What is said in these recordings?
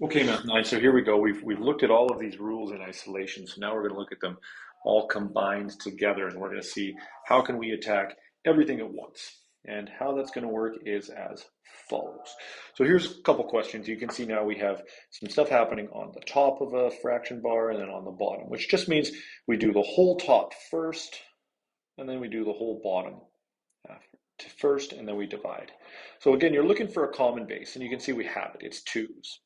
Okay, Math 9, so here we go. We've looked at all of these rules in isolation, so now we're going to look at them all combined together, and we're going to see how can we attack everything at once. And how that's going to work is as follows. So here's a couple questions. You can see now we have some stuff happening on the top of a fraction bar and then on the bottom, which just means we do the whole top first, and then we do the whole bottom first, and then we divide. So again, you're looking for a common base, and you can see we have it. It's 2's.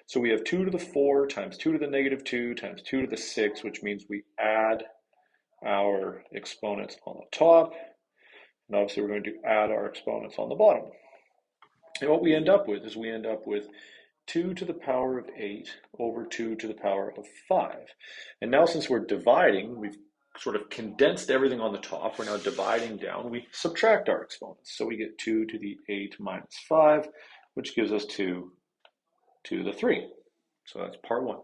So we have 2 to the 4 times 2 to the negative 2 times 2 to the 6, which means we add our exponents on the top. And obviously we're going to add our exponents on the bottom. And what we end up with is we end up with 2 to the power of 8 over 2 to the power of 5. And now since we're dividing, we've sort of condensed everything on the top. We're now dividing down. We subtract our exponents. So we get 2 to the 8 minus 5, which gives us 2 to the 3. So that's part one.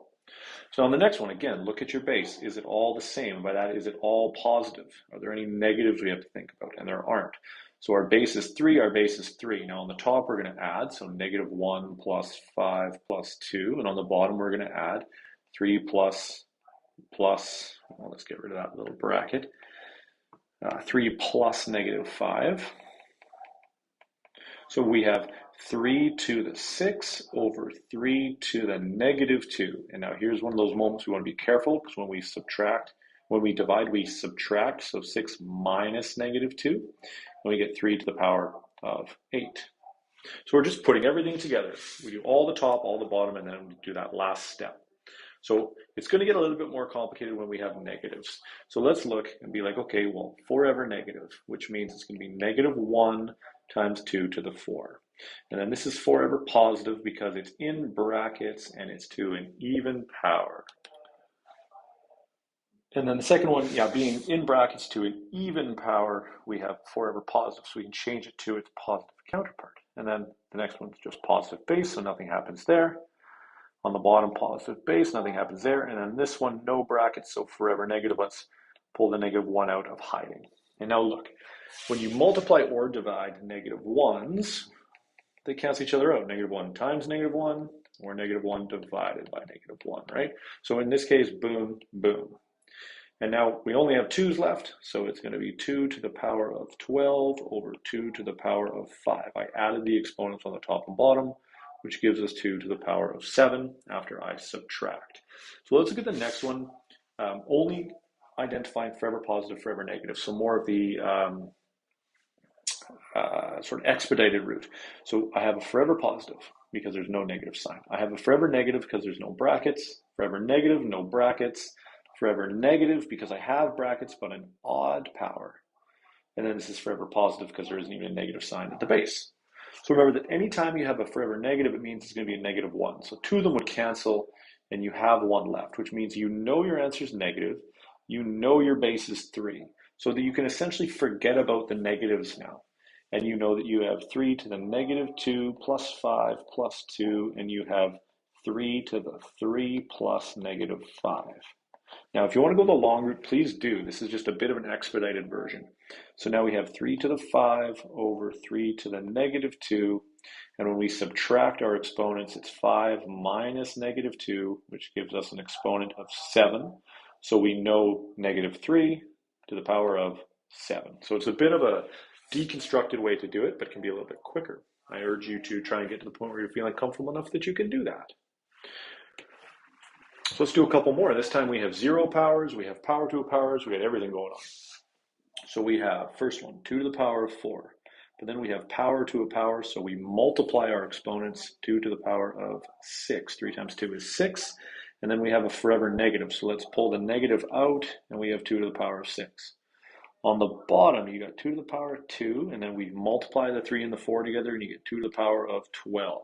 So on the next one, again, look at your base. Is it all the same? By that, is it all positive? Are there any negatives we have to think about? And there aren't. So our base is 3, our base is 3. Now on the top, we're going to add, so negative 1 plus 5 plus 2. And on the bottom, we're going to add 3 plus, well, let's get rid of that little bracket. 3 plus negative 5. So we have 3 to the 6 over 3 to the negative 2. And now here's one of those moments we want to be careful, because when we divide, we subtract. So 6 minus negative 2, and we get 3 to the power of 8. So we're just putting everything together. We do all the top, all the bottom, and then we do that last step. So it's going to get a little bit more complicated when we have negatives. So let's look and be like, okay, well, forever negative, which means it's going to be negative 1 times 2 to the 4. And then this is forever positive because it's in brackets and it's to an even power. And then the second one, being in brackets to an even power, we have forever positive, so we can change it to its positive counterpart. And then the next one's just positive base, so nothing happens there. On the bottom, positive base, nothing happens there. And then this one, no brackets, so forever negative. Let's pull the negative 1 out of hiding. And now look, when you multiply or divide negative 1s, they cancel each other out. Negative 1 times negative 1, or negative 1 divided by negative 1, right? So in this case, boom, boom. And now we only have 2's left, so it's going to be 2 to the power of 12 over 2 to the power of 5. I added the exponents on the top and bottom, which gives us 2 to the power of 7 after I subtract. So let's look at the next one, only identifying forever positive, forever negative. So more of the sort of expedited route. So I have a forever positive because there's no negative sign. I have a forever negative because there's no brackets. Forever negative, no brackets. Forever negative because I have brackets but an odd power. And then this is forever positive because there isn't even a negative sign at the base. So remember that anytime you have a forever negative, it means it's going to be a negative 1. So 2 of them would cancel and you have 1 left, which means you know your answer is negative. You know your base is 3. So that you can essentially forget about the negatives now. And you know that you have 3 to the negative 2 plus 5 plus 2, and you have 3 to the 3 plus negative 5. Now, if you want to go the long route, please do. This is just a bit of an expedited version. So now we have 3 to the 5 over 3 to the negative 2. And when we subtract our exponents, it's 5 minus negative 2, which gives us an exponent of 7. So we know negative 3 to the power of 7. So it's a bit of a deconstructed way to do it, but can be a little bit quicker. I urge you to try and get to the point where you're feeling comfortable enough that you can do that. So let's do a couple more. This time we have 0 powers, we have power to a powers, we got everything going on. So we have, first one, 2 to the power of 4. But then we have power to a power, so we multiply our exponents, 2 to the power of 6. 3 times 2 is 6. And then we have a forever negative, so let's pull the negative out, and we have 2 to the power of 6. On the bottom, you got 2 to the power of 2, and then we multiply the 3 and the 4 together, and you get 2 to the power of 12.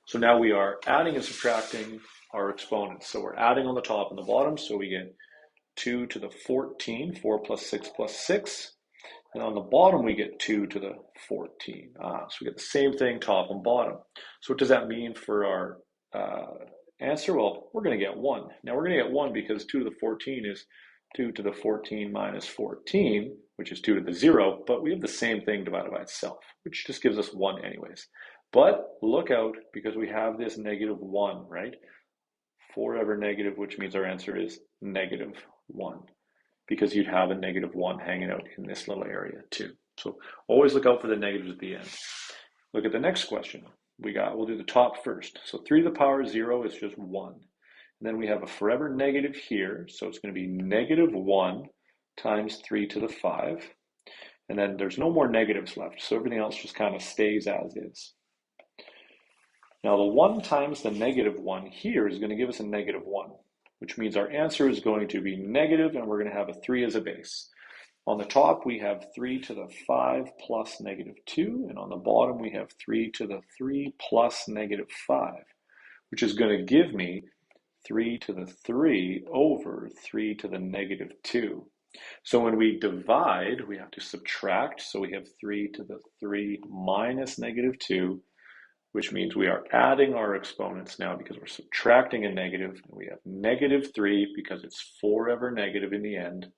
So now we are adding and subtracting our exponents. So we're adding on the top and the bottom, so we get 2 to the 14, 4 plus 6 plus 6. And on the bottom, we get 2 to the 14. So we get the same thing, top and bottom. So what does that mean for our answer? Well, we're going to get 1. Now we're going to get 1 because 2 to the 14 is 2 to the 14 minus 14, which is 2 to the 0, but we have the same thing divided by itself, which just gives us 1 anyways. But look out, because we have this -1, right? Forever negative, which means our answer is -1, because you'd have a -1 hanging out in this little area too. So always look out for the negatives at the end. Look at the next question. We'll do the top first. So 3 to the power 0 is just 1. And then we have a forever negative here, so it's going to be -1 times 3 to the 5. And then there's no more negatives left, so everything else just kind of stays as is. Now the 1 times the -1 here is going to give us a -1, which means our answer is going to be negative, and we're going to have a 3 as a base. On the top, we have 3 to the 5 plus -2, and on the bottom, we have 3 to the 3 plus -5, which is going to give me 3 to the 3 over 3 to the -2. So when we divide, we have to subtract, so we have 3 to the 3 minus -2, which means we are adding our exponents now because we're subtracting a negative, and we have -3 because it's forever negative in the end,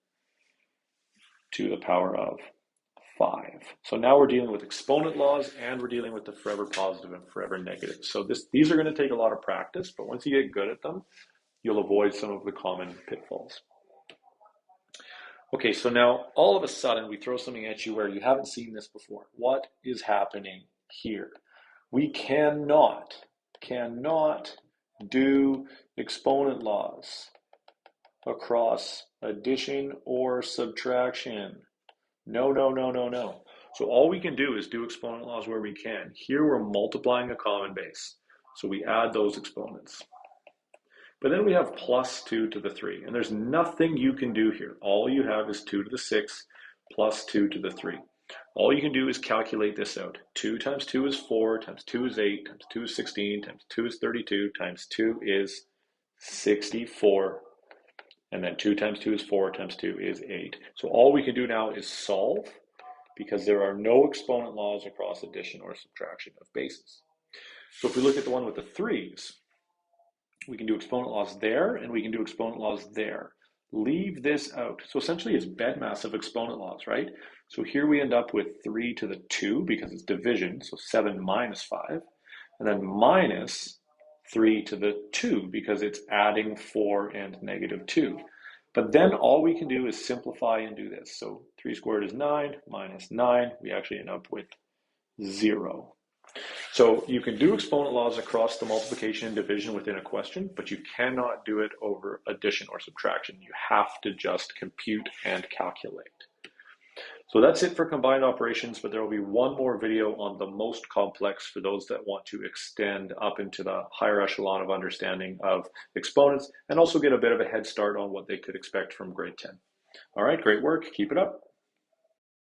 to the power of 5. So now we're dealing with exponent laws, and we're dealing with the forever positive and forever negative. So these are going to take a lot of practice, but once you get good at them, you'll avoid some of the common pitfalls. Okay, so now all of a sudden we throw something at you where you haven't seen this before. What is happening here? We cannot do exponent laws across addition or subtraction. No. So all we can do is do exponent laws where we can. Here we're multiplying a common base, so we add those exponents. But then we have plus 2 to the 3, and there's nothing you can do here. All you have is 2 to the 6 plus 2 to the 3. All you can do is calculate this out. 2 times 2 is 4, times 2 is 8, times 2 is 16, times 2 is 32, times 2 is 64, and then 2 times 2 is 4, times 2 is 8. So all we can do now is solve, because there are no exponent laws across addition or subtraction of bases. So if we look at the one with the 3's, we can do exponent laws there, and we can do exponent laws there. Leave this out. So essentially it's bedmass of exponent laws, right? So here we end up with 3 to the 2 because it's division, so 7 minus 5, and then minus 3 to the 2 because it's adding 4 and -2. But then all we can do is simplify and do this. So 3 squared is 9, minus 9, we actually end up with 0. So you can do exponent laws across the multiplication and division within a question, but you cannot do it over addition or subtraction. You have to just compute and calculate. So that's it for combined operations, but there will be one more video on the most complex for those that want to extend up into the higher echelon of understanding of exponents and also get a bit of a head start on what they could expect from grade 10. All right, great work. Keep it up.